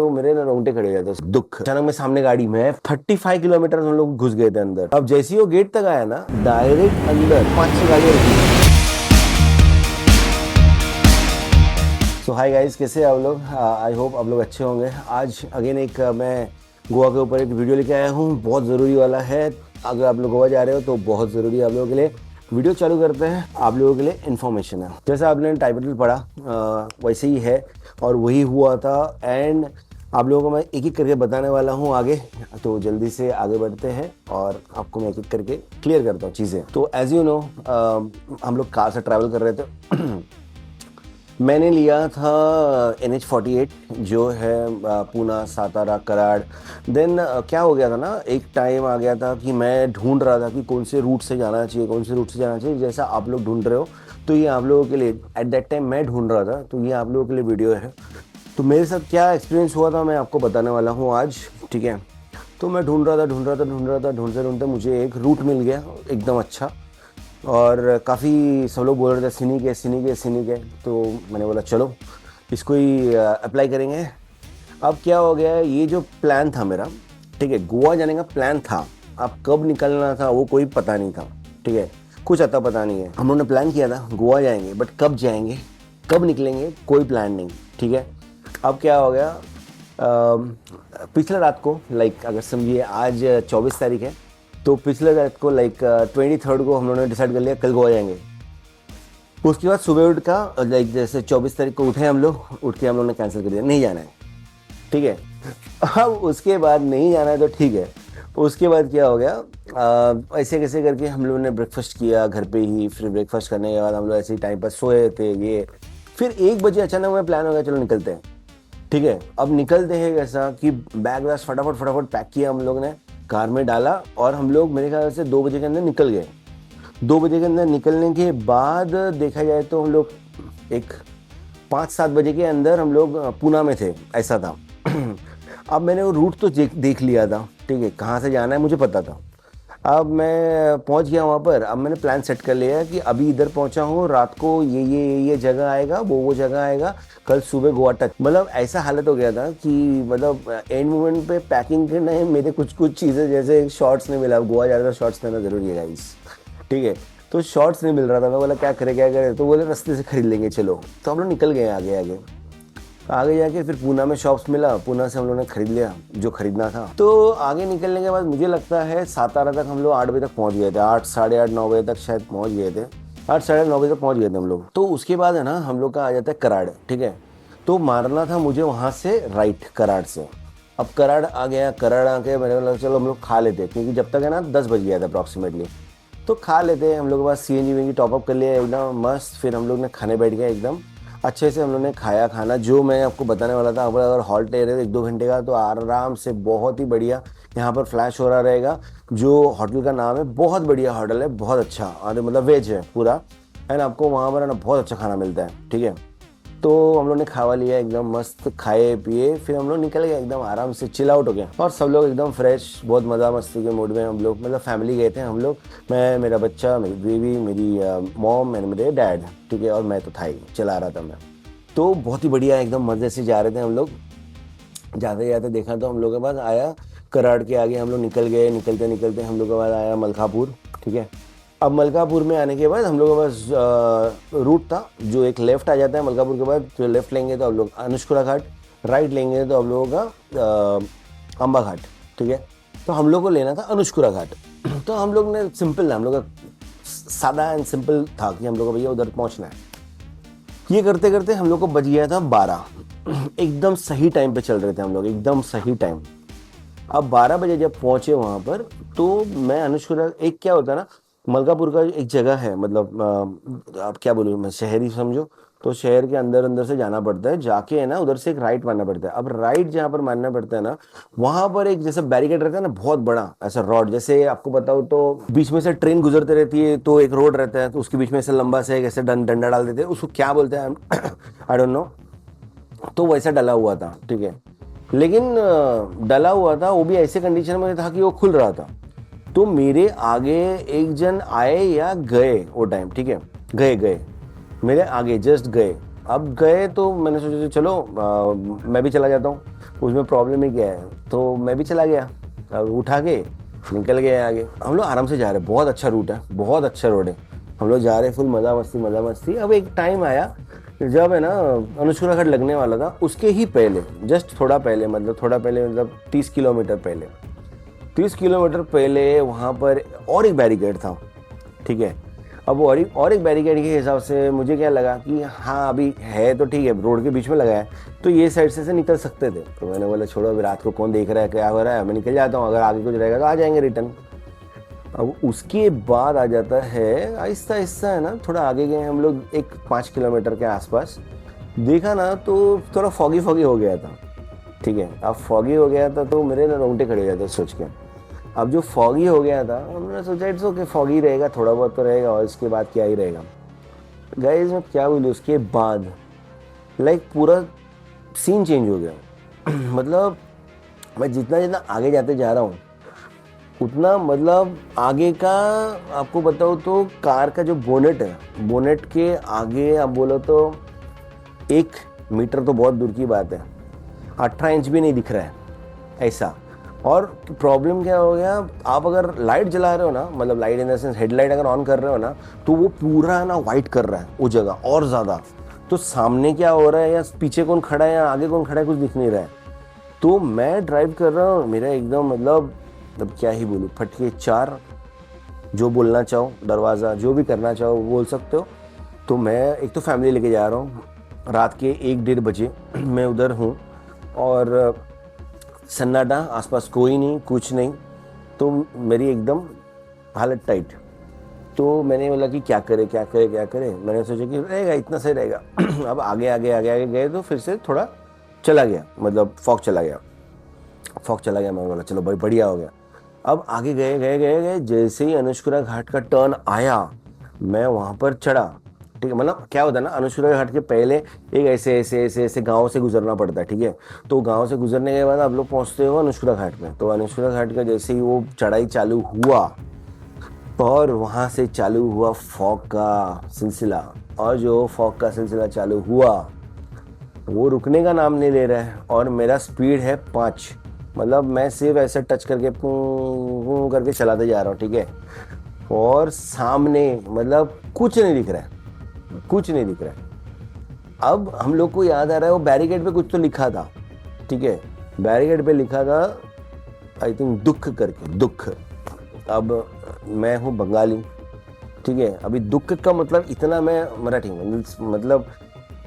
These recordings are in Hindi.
तो मेरे ना रोंगटे खड़े हो जाते दुख। अचानक में सामने गाड़ी में 35 किलोमीटर हम लोग घुस गए थे अंदर। अब जैसे ही वो गेट तक आया ना, डायरेक्ट अंदर 5-6 गाड़ियां रुकी। सो हाय गाइस, कैसे हैं आप लोग? आई होप आप लोग अच्छे होंगे। आज अगेन एक मैं गोवा के ऊपर एक वीडियो लेके आया हूँ, बहुत ज़रूरी वाला है। अगर आप लोग गोवा जा रहे हो तो बहुत ज़रूरी है आप लोगों के लिए। वीडियो चालू करते हैं, आप लोगों के लिए इन्फॉर्मेशन है। जैसे आपने टाइटल पढ़ा वैसे ही है और वही हुआ था। एंड आप लोगों को मैं एक एक करके बताने वाला हूँ आगे। तो जल्दी से आगे बढ़ते हैं और आपको मैं एक एक करके क्लियर करता हूँ चीज़ें। तो एज यू नो हम लोग कार से ट्रैवल कर रहे थे। मैंने लिया था NH48 जो है पूना, सातारा, कराड़। देन क्या हो गया था ना, एक टाइम आ गया था कि मैं ढूंढ रहा था कि कौन से रूट से जाना चाहिए, कौन से रूट से जाना चाहिए। जैसा आप लोग ढूंढ रहे हो तो ये आप लोगों के लिए एट दैट टाइम मैं ढूंढ रहा था, तो ये आप लोगों के लिए वीडियो है। तो मेरे साथ क्या एक्सपीरियंस हुआ था मैं आपको बताने वाला हूँ आज, ठीक है। तो मैं ढूंढते ढूंढते मुझे एक रूट मिल गया एकदम अच्छा। और काफ़ी सब लोग बोल रहे थे सीनिक है। तो मैंने बोला चलो इसको ही अप्लाई करेंगे। अब क्या हो गया है, ये जो प्लान था मेरा, ठीक है, गोवा जाने का प्लान था। अब कब निकलना था वो कोई पता नहीं था, ठीक है, कुछ अता पता नहीं है। हम लोगों ने प्लान किया था गोवा जाएंगे, बट कब जाएंगे कब निकलेंगे कोई प्लान नहीं, ठीक है। अब क्या हो गया, पिछले रात को लाइक अगर समझिए आज 24 तारीख है, तो पिछले रात को लाइक 23 को हम लोगों ने डिसाइड कर लिया कल गोवा जाएंगे। उसके बाद सुबह उठ का लाइक जैसे 24 तारीख को उठे हम लोग, उठ के हम लोगों ने कैंसिल कर दिया, नहीं जाना है, ठीक है। अब उसके बाद नहीं जाना है तो ठीक है। उसके बाद क्या हो गया, ऐसे कैसे करके हम लोगों ने ब्रेकफास्ट किया घर पे ही। फिर ब्रेकफास्ट करने के बाद हम लोग ऐसे ही टाइम पर सोए थे ये। फिर 1 बजे अचानक में प्लान हो गया चलो निकलते हैं, ठीक है। अब निकलते हैं कैसा कि बैग वैग फटाफट पैक किया हम लोग ने, कार में डाला और हम लोग मेरे ख्याल से 2 बजे के अंदर निकल गए। 2 बजे के अंदर निकलने के बाद देखा जाए तो हम लोग एक 5-7 बजे के अंदर हम लोग पूना में थे, ऐसा था। अब मैंने वो रूट तो देख लिया था, ठीक है, कहाँ से जाना है मुझे पता था। अब मैं पहुंच गया वहाँ पर। अब मैंने प्लान सेट कर लिया कि अभी इधर पहुंचा हूँ, रात को ये जगह आएगा, वो जगह आएगा, कल सुबह गोवा टच। मतलब ऐसा हालत हो गया था कि मतलब एंड मोमेंट पे पैकिंग करना है मेरे कुछ चीज़ें, जैसे शॉर्ट्स नहीं मिला। गोवा जा रहा था, शॉर्ट्स पहनना जरूरी है गाइस, ठीक है। तो शॉर्ट्स नहीं मिल रहा था, मैं बोला क्या करे, तो बोले रास्ते से खरीद लेंगे चलो। तो हम लोग निकल गए आगे जाके फिर पूना में शॉप्स मिला, पूना से हम लोगों ने खरीद लिया जो खरीदना था। तो आगे निकलने के बाद मुझे लगता है सातारा तक हम लोग 8 बजे तक पहुंच गए थे, 8, साढ़े 8, 9 बजे तक शायद पहुंच गए थे। 8, साढ़े 9 बजे तक पहुंच गए थे हम लोग। तो उसके बाद है ना हम लोग का आ जाता है कराड़, ठीक है। तो मारना था मुझे वहाँ से राइट, कराड़ से। अब कराड़ आ गया, कराड़ आके मैंने बोला चलो हम लोग खा लेते, क्योंकि जब तक है ना 10 बज गया था अप्रॉक्सीमेटली। तो खा लेते, हम लोग के पास CNG वेंजी टॉपअप कर लिया एकदम मस्त। फिर हम लोग ने खाने बैठ गए एकदम अच्छे से। हम लोग ने खाया खाना जो मैं आपको बताने वाला था। अगर हॉल्ट ले रहे हो 1-2 घंटे का तो आराम से बहुत ही बढ़िया यहाँ पर फ्लैश हो रहा रहेगा। जो होटल का नाम है, बहुत बढ़िया होटल है, बहुत अच्छा, और मतलब वेज है पूरा, एंड आपको वहाँ पर ना बहुत अच्छा खाना मिलता है, ठीक है। तो हम लोग ने खावा लिया एकदम मस्त, खाए पिए, फिर हम लोग निकल गए एकदम आराम से, चिल आउट हो गया। और सब लोग एकदम फ्रेश, बहुत मज़ा मस्ती के मूड में हम लोग, मतलब फैमिली गए थे हम लोग, मैं, मेरा बच्चा, मेरी बेबी, मेरी मॉम एंड मेरे डैड, ठीक है, और मैं तो था ही, चला रहा था मैं। तो बहुत ही बढ़िया एकदम मज़े से जा रहे थे हम लोग। जाते जाते देखा तो हम लोग के पास आया कराड़ के आगे, हम लोग निकल गए। निकलते हम लोग के पास आया मलकापुर, ठीक है। अब मलकापुर में आने के बाद हम लोगों के पास रूट था जो एक लेफ्ट आ जाता है मलकापुर के बाद। तो लेफ्ट लेंगे तो हम लोग अनुष्कुरा घाट, राइट लेंगे तो हम लोगों का अम्बा घाट, ठीक है। तो हम लोग को लेना था अनुष्कुरा घाट। तो हम लोग ने सिंपल, हम लोग का सादा एंड सिंपल था कि हम लोग को भैया उधर पहुंचना है। ये करते करते हम लोग को बज गया था 12। एकदम सही टाइम पे चल रहे थे हम लोग, एकदम सही टाइम। अब 12 बजे जब पहुंचे वहां पर, तो मैं अनुष्कुरा, एक क्या होता है ना, मलकापुर का एक जगह है, मतलब आप क्या बोलूँ मैं, शहर ही समझो। तो शहर के अंदर अंदर से जाना पड़ता है, जाके है ना उधर से एक राइट मारना पड़ता है। अब राइट जहाँ पर मारना पड़ता है ना, वहां पर एक जैसा बैरिकेड रहता है ना, बहुत बड़ा ऐसा रॉड, जैसे आपको बताऊँ तो बीच में से ट्रेन गुजरते रहती है तो एक रोड रहता है, तो उसके बीच में ऐसे लंबा से एक ऐसे डंडा डाल देते हैं, उसको क्या बोलते हैं आई डोंट नो। तो वैसा डला हुआ था, ठीक है। लेकिन डला हुआ था वो भी ऐसे कंडीशन में था कि वो खुल रहा था। तो मेरे आगे एक जन आए या गए वो टाइम, ठीक है, गए मेरे आगे जस्ट गए। अब गए तो मैंने सोचा चलो मैं भी चला जाता हूँ। उसमें प्रॉब्लम ही क्या है। तो मैं भी चला गया, अब उठा के निकल गए आगे। हम लोग आराम से जा रहे, बहुत अच्छा रूट है, बहुत अच्छा रोड है। हम लोग जा रहे फुल मज़ा मस्ती मज़ा मस्ती। अब एक टाइम आया जब है ना अनुशुरा घाट लगने वाला था, उसके ही पहले, जस्ट थोड़ा पहले, मतलब थोड़ा पहले मतलब 30 किलोमीटर पहले, 30 किलोमीटर पहले वहाँ पर और एक बैरिकेड था, ठीक है। अब वो और एक बैरिकेड के हिसाब से मुझे क्या लगा कि हाँ अभी है तो ठीक है, रोड के बीच में लगा है तो ये साइड से निकल सकते थे। तो मैंने बोला छोड़ो, अभी रात को कौन देख रहा है क्या हो रहा है, मैं निकल जाता हूँ, अगर आगे कुछ रहेगा तो आ जाएंगे रिटर्न। अब उसके बाद आ जाता है आहिस्ता आहिस्ता, है ना, थोड़ा आगे गए हम लोग, एक 5 किलोमीटर के आसपास देखा ना तो थोड़ा फॉगी फॉगी हो गया था, ठीक है। अब फॉगी हो गया था तो मेरे ना रोंगटे खड़े हो जाते सोच के। अब जो फॉगी हो गया था हमने सोचा इट्स ओके, फॉगी रहेगा, थोड़ा बहुत तो रहेगा और इसके बाद क्या ही रहेगा। गाइस मैं क्या बोलूँ, उसके बाद लाइक पूरा सीन चेंज हो गया। मतलब मैं जितना जितना आगे जाते जा रहा हूँ उतना, मतलब आगे का आपको बताऊँ तो कार का जो बोनेट है, बोनेट के आगे आप बोलो तो 1 मीटर तो बहुत दूर की बात है, 18 इंच भी नहीं दिख रहा है ऐसा। और प्रॉब्लम क्या हो गया, आप अगर लाइट जला रहे हो ना, मतलब light in the sense headlight अगर ऑन कर रहे हो ना, तो वो पूरा ना वाइट कर रहा है वो जगह और ज़्यादा। तो सामने क्या हो रहा है या पीछे कौन खड़ा है या आगे कौन खड़ा है कुछ दिख नहीं रहा है। तो मैं ड्राइव कर रहा हूँ, मेरा एकदम मतलब अब क्या ही बोलूँ, फटके 4, जो बोलना चाहो दरवाज़ा, जो भी करना चाहो वो बोल सकते हो। तो मैं एक तो फैमिली लेके जा रहा हूँ, रात के 1-1:30 बजे मैं उधर हूँ और सन्नाटा, आसपास कोई नहीं, कुछ नहीं। तो मेरी एकदम हालत टाइट। तो मैंने बोला कि क्या करे क्या करे क्या करे, मैंने सोचा कि रहेगा इतना सही रहेगा। अब आगे आगे आगे आगे गए तो फिर से थोड़ा चला गया, मतलब फॉग चला गया, फॉग चला गया। मैं बोला चलो भाई बढ़िया हो गया। अब आगे गए गए गए गए, जैसे ही अनुशुरा घाट का टर्न आया मैं वहाँ पर चढ़ा, ठीक है। मतलब क्या होता है ना, अनुशुरा घाट के पहले एक ऐसे ऐसे ऐसे ऐसे गांव से गुजरना पड़ता है, ठीक है। तो गांव से गुजरने के बाद आप लोग पहुँचते हो अनुशुरा घाट में। तो अनुशुरा घाट का जैसे ही वो चढ़ाई चालू हुआ और वहाँ से चालू हुआ फॉग का सिलसिला, और जो फॉग का सिलसिला चालू हुआ वो रुकने का नाम नहीं ले रहा है। और मेरा स्पीड है 5, मतलब मैं सिर्फ ऐसे टच करके पूं करके चलाते जा रहा हूँ, ठीक है। और सामने मतलब कुछ नहीं दिख रहा है, कुछ नहीं दिख रहा है। अब हम लोग को याद आ रहा है वो बैरिकेड पे कुछ तो लिखा था, ठीक है। बैरिकेड पे लिखा था आई थिंक दुख करके, दुख। अब मैं हूँ बंगाली, ठीक है। अभी दुख का मतलब इतना मैं मराठी मतलब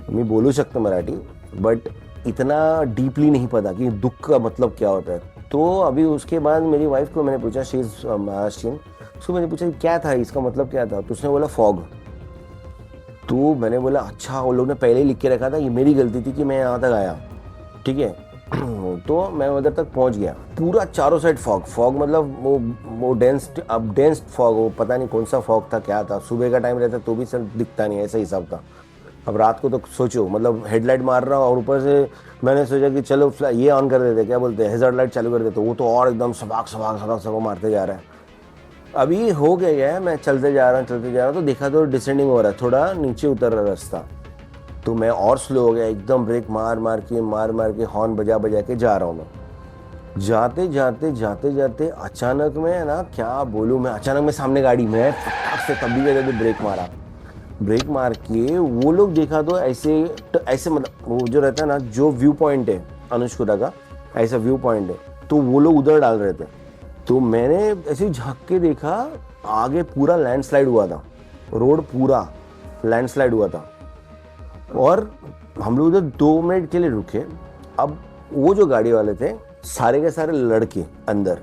मैं बोलू शकतो मराठी, बट इतना डीपली नहीं पता कि दुख का मतलब क्या होता है। तो अभी उसके बाद मेरी वाइफ को मैंने पूछा, शी इज महाराष्ट्रियन, उसको मैंने पूछा क्या था इसका मतलब क्या था, तो उसने बोला फॉग। तो मैंने बोला अच्छा, वो लोग ने पहले ही लिख के रखा था, ये मेरी गलती थी कि मैं यहाँ तक आया, ठीक है। तो मैं उधर तक पहुँच गया, पूरा चारों साइड फॉग, फॉग मतलब वो डेंस्ड फॉग, वो पता नहीं कौन सा फॉग था क्या था। सुबह का टाइम रहता तो भी सर दिखता नहीं, ऐसा हिसाब था। अब रात को तो सोचो, मतलब हेडलाइट मार रहा हूँ और ऊपर से मैंने सोचा कि चलो ये ऑन कर देते, क्या बोलते हैं, हैज़ार्ड लाइट चालू कर देते, वो तो और एकदम सबाक सबाक सबाक सबाक मारते जा रहा है। अभी हो गया है, मैं चलते जा रहा हूँ तो देखा तो डिसेंडिंग हो रहा है, थोड़ा नीचे उतर रहा रास्ता। तो मैं और स्लो हो गया, एकदम ब्रेक मार मार के हॉर्न बजा बजा के जा रहा हूँ मैं। जाते जाते जाते जाते अचानक में ना, क्या बोलूँ मैं, अचानक में सामने गाड़ी में फटाक से तभी जगह ब्रेक मारा। ब्रेक मार के वो लोग देखा तो ऐसे मतलब वो जो रहता है ना, जो व्यू पॉइंट है अनुशुरा का, ऐसा व्यू पॉइंट है, तो वो लोग उधर डाल रहे थे। तो मैंने ऐसे झांक के देखा, आगे पूरा लैंडस्लाइड हुआ था, रोड पूरा लैंडस्लाइड हुआ था। और हम लोग उधर 2 मिनट के लिए रुके। अब वो जो गाड़ी वाले थे सारे के सारे लड़के अंदर,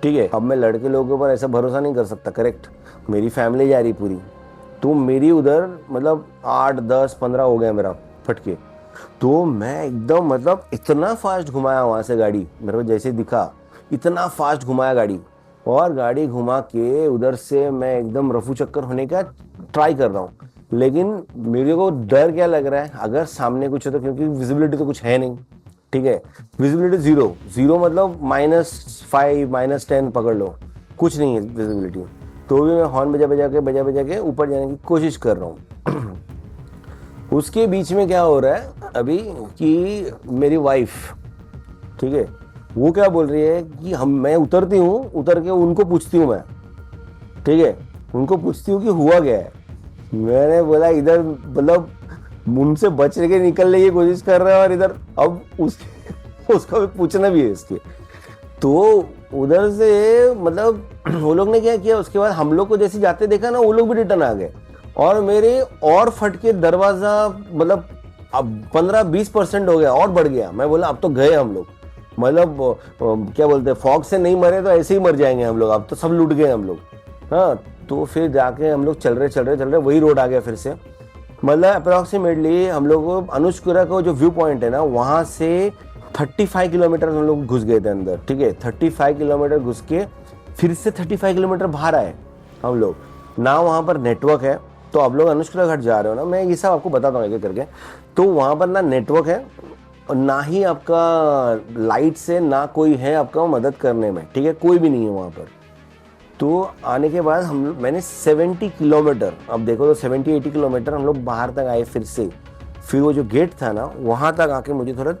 ठीक है। अब मैं लड़के लोगों के ऊपर ऐसा भरोसा नहीं कर सकता, करेक्ट। मेरी फैमिली जा रही पूरी, तो मेरी उधर मतलब 8, 10, 15 हो गया मेरा फटके। तो मैं एकदम मतलब इतना फास्ट घुमाया वहाँ से गाड़ी, मेरे को जैसे दिखा इतना फास्ट घुमाया गाड़ी, और गाड़ी घुमा के उधर से मैं एकदम रफू चक्कर होने का ट्राई कर रहा हूँ। लेकिन मेरे को डर क्या लग रहा है, अगर सामने कुछ है तो, क्योंकि विजिबिलिटी तो कुछ है नहीं, ठीक है। विजिबिलिटी जीरो मतलब -5 -10 पकड़ लो, कुछ नहीं है विजिबिलिटी। तो भी मैं हॉर्न बजा बजा के ऊपर जाने की कोशिश कर रहा हूँ। उसके बीच में क्या हो रहा है अभी कि मेरी वाइफ ठीक है। वो क्या बोल रही है कि मैं उतरती हूँ, उतर के उनको पूछती हूँ मैं, ठीक है, उनको पूछती हूँ कि हुआ क्या है। मैंने बोला इधर मतलब मुंह से बचने के निकलने की कोशिश कर रहा है और इधर अब उसका भी पूछना भी है इसके। तो उधर से मतलब वो लोग ने क्या किया, उसके बाद हम लोग को जैसे जाते देखा ना, वो लोग भी रिटर्न आ गए और मेरे और फट के दरवाजा मतलब अब 15-20% हो गया और बढ़ गया। मैं बोला अब तो गए हम लोग, मतलब क्या बोलते हैं, फॉग से नहीं मरे तो ऐसे ही मर जाएंगे हम लोग, अब तो सब लूट गए हम लोग। हाँ, तो फिर जाके हम लोग चल रहे वही रोड आ गया फिर से। मतलब अप्रोक्सीमेटली हम लोग को अनुष्कुरा का जो व्यू पॉइंट है ना, वहां से 35 किलोमीटर हम लोग घुस गए थे अंदर, ठीक है। 35 किलोमीटर घुस के फिर से 35 किलोमीटर बाहर आए हम लोग ना। वहाँ पर नेटवर्क है, तो आप लोग अनुष्कुरा घाट जा रहे हो ना, मैं ये सब आपको बताता हूँ एक एक करके। तो वहाँ पर ना नेटवर्क है और ना ही आपका लाइट से ना कोई है आपका मदद करने में, ठीक है, कोई भी नहीं है वहाँ पर। तो आने के बाद मैंने 70 किलोमीटर, अब देखो तो 70-80 किलोमीटर हम लोग बाहर तक आए फिर से। फिर वो जो गेट था ना, वहाँ तक आके मुझे थोड़ा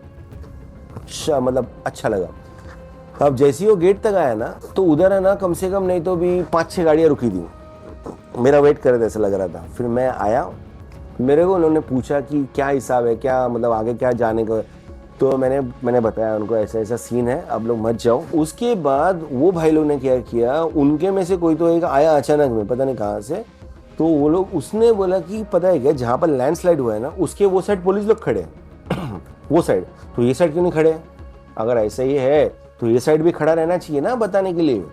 मतलब अच्छा लगा। अब जैसे ही वो गेट तक आया ना, तो उधर है ना कम से कम नहीं तो भी 5-6 गाड़ियाँ रुकी थी, मेरा वेट कर रहे थे ऐसा लग रहा था। फिर मैं आया, मेरे को उन्होंने पूछा कि क्या हिसाब है, क्या मतलब आगे क्या जाने का। तो मैंने बताया उनको ऐसा ऐसा सीन है, आप लोग मत जाओ। उसके बाद वो भाई लोग ने क्या किया, उनके में से कोई तो एक आया अचानक में, पता नहीं कहाँ से। तो वो लोग, उसने बोला कि पता है क्या, जहाँ पर लैंडस्लाइड हुआ है ना, उसके वो साइड पुलिस लोग खड़े हैं वो साइड, तो ये साइड क्यों नहीं खड़े? अगर ऐसा ही है तो ये साइड भी खड़ा रहना चाहिए ना बताने के लिए।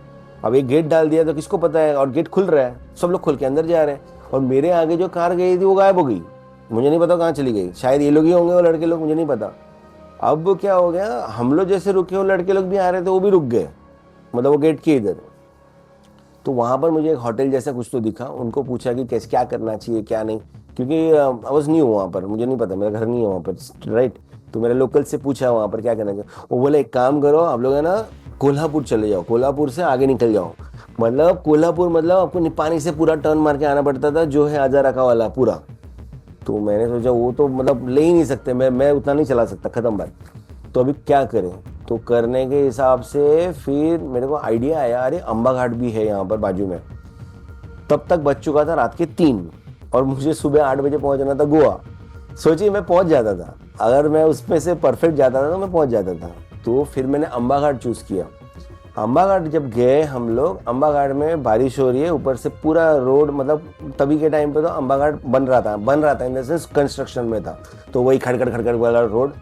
अब एक गेट डाल दिया तो किसको पता है, और गेट खुल रहा है, सब लोग खोल के अंदर जा रहे हैं। और मेरे आगे जो कार गई थी वो गायब हो गई, मुझे नहीं पता कहाँ चली गई। शायद ये लोग ही होंगे वो लड़के लोग, मुझे नहीं पता। अब क्या हो गया, हम लोग जैसे रुके, वो लड़के लोग भी आ रहे थे, वो भी रुक गए, मतलब वो गेट के इधर। तो वहाँ पर मुझे एक होटल जैसा कुछ तो दिखा, उनको पूछा कि कैसे क्या करना चाहिए क्या नहीं, क्योंकि आवाज नहीं हुआ वहाँ पर, मुझे नहीं पता, मेरा घर नहीं है वहाँ पर, राइट। तो मेरे लोकल से पूछा वहाँ पर क्या करना चाहिए। वो बोले एक काम करो, आप लोग है ना कोल्हापुर चले जाओ, कोल्हापुर से आगे निकल जाओ। मतलब कोल्हापुर मतलब आपको निपानी से पूरा टर्न मार के आना पड़ता था, जो है आजारका वाला पूरा। तो मैंने सोचा वो तो मतलब ले ही नहीं सकते, मैं उतना नहीं चला सकता, खत्म बात। तो अभी क्या करें, तो करने के हिसाब से फिर मेरे को आइडिया आया, अरे अम्बा घाट भी है यहाँ पर बाजू में। तब तक बज चुका था रात के 3 और मुझे सुबह 8 बजे पहुंचना था गोवा। सोचिए मैं पहुंच जाता था, अगर मैं उसमें से परफेक्ट जाता था तो मैं पहुंच जाता था। तो फिर मैंने अम्बा घाट चूज किया। अम्बा घाट जब गए हम लोग, अम्बा घाट में बारिश हो रही है, ऊपर से पूरा रोड, मतलब तभी के टाइम पे तो अम्बा घाट बन रहा था इन द सेंस कंस्ट्रक्शन में था, तो वही खड़खड़ वाला रोड।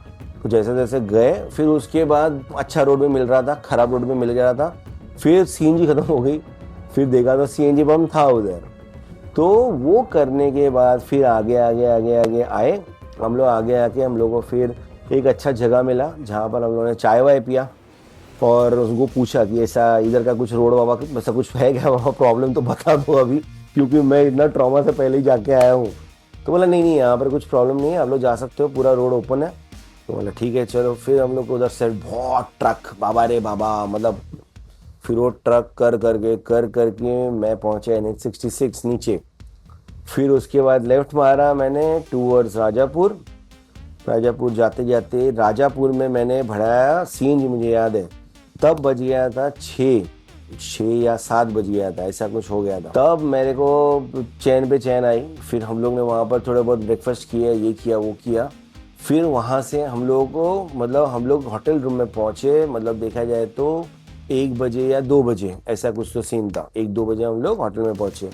तो जैसे जैसे गए, फिर उसके बाद अच्छा रोड भी मिल रहा था, खराब रोड भी मिल गया था। फिर सीएनजी खत्म हो गई, फिर देखा तो सीएनजी पंप था उधर। तो वो करने के बाद फिर आगे आगे आगे आगे आए हम लोग। आगे आके हम लोग को फिर एक अच्छा जगह मिला, जहाँ पर हम लोगों ने चाय वाय पिया और उसको पूछा कि ऐसा इधर का कुछ रोड बाबा ऐसा कुछ है क्या बाबा, प्रॉब्लम तो बता दो अभी, क्योंकि मैं इतना ट्रॉमा से पहले ही जाके आया हूँ। तो बोला नहीं यहाँ पर कुछ प्रॉब्लम नहीं है, आप लोग जा सकते हो, पूरा रोड ओपन है। तो बोला ठीक है चलो। फिर हम लोग को उधर से बहुत ट्रक, बाबा रे बाबा, मतलब फिर वो ट्रक कर करके मैं पहुंचा NH-66 नीचे। फिर उसके बाद लेफ्ट मारा मैंने टूवर्ड्स राजापुर। राजापुर जाते जाते राजापुर में मैंने भराया सीएनजी, मुझे याद है तब बज गया था 6 या 7 बज गया था, ऐसा कुछ हो गया था। तब मेरे को चैन पे चैन आई। फिर हम लोग ने वहाँ पर थोड़ा बहुत ब्रेकफास्ट किया, ये किया वो किया। फिर वहाँ से हम लोगों को, मतलब हम लोग होटल रूम में पहुँचे, मतलब देखा जाए तो 1 बजे या 2 बजे ऐसा कुछ तो सीन था, 1-2 बजे हम लोग होटल में पहुँचे।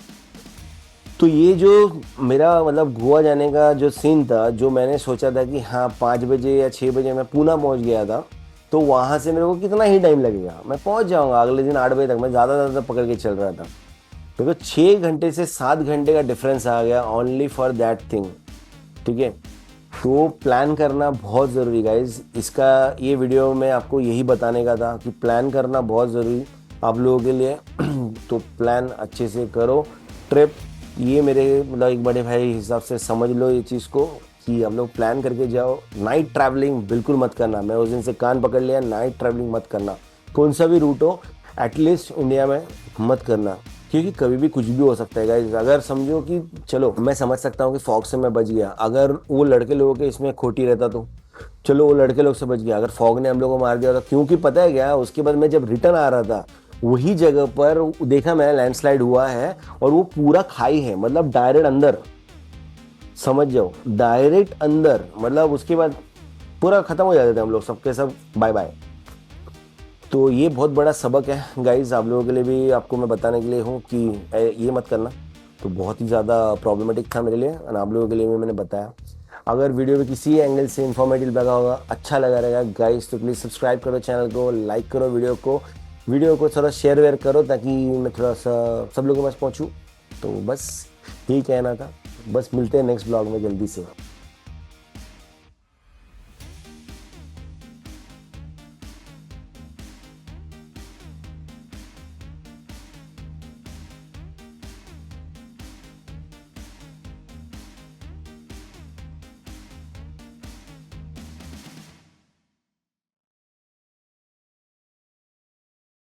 तो ये जो मेरा मतलब गोवा जाने का जो सीन था, जो मैंने सोचा था कि हाँ 5 बजे या 6 बजे मैं पूना पहुंच गया था, तो वहाँ से मेरे को कितना ही टाइम लगेगा, मैं पहुंच जाऊंगा अगले दिन 8 बजे तक। मैं ज़्यादा पकड़ के चल रहा था, मेरे को 6 घंटे से 7 घंटे का डिफरेंस आ गया ओनली फॉर दैट थिंग, ठीक है। तो प्लान करना बहुत ज़रूरी गाइज, इसका ये वीडियो में आपको यही बताने का था कि प्लान करना बहुत ज़रूरी आप लोगों के लिए। तो प्लान अच्छे से करो ट्रिप। ये मेरे मतलब एक बड़े भाई हिसाब से समझ लो ये चीज़ को कि हम लोग प्लान करके जाओ। नाइट ट्रैवलिंग बिल्कुल मत करना, मैं उस दिन से कान पकड़ लिया, नाइट ट्रैवलिंग मत करना, कौन सा भी रूट हो, एटलीस्ट इंडिया में मत करना, क्योंकि कभी भी कुछ भी हो सकता है गाइस। अगर समझो कि चलो मैं समझ सकता हूँ कि फॉग से मैं बच गया, अगर वो लड़के लोगों के इसमें खोटी रहता चलो वो लड़के लोग से बच गया, अगर फॉग ने हम लोग को मार दिया था, क्योंकि पता है क्या, उसके बाद मैं जब रिटर्न आ रहा था वही जगह पर देखा मैंने लैंडस्लाइड हुआ है और वो पूरा खाई है, मतलब डायरेक्ट अंदर, समझ जाओ डायरेक्ट अंदर, मतलब उसके बाद पूरा खत्म हो जाते थे हम लोग सबके सब, बाय बाय। तो ये बहुत बड़ा सबक है गाइज आप लोगों के लिए भी, आपको मैं बताने के लिए हूँ कि ये मत करना। तो बहुत ही ज़्यादा प्रॉब्लमेटिक था मेरे लिए और आप लोगों के लिए भी मैंने बताया। अगर वीडियो में किसी एंगल से इन्फॉर्मेटिव लगा होगा, अच्छा लगा रहेगा गाइज, तो प्लीज़ सब्सक्राइब करो चैनल को, लाइक करो वीडियो को थोड़ा शेयर वेयर करो, ताकि मैं थोड़ा सा सब लोगों के पास पहुँचूँ। तो बस यही कहना था, बस मिलते हैं नेक्स्ट ब्लॉग में जल्दी से।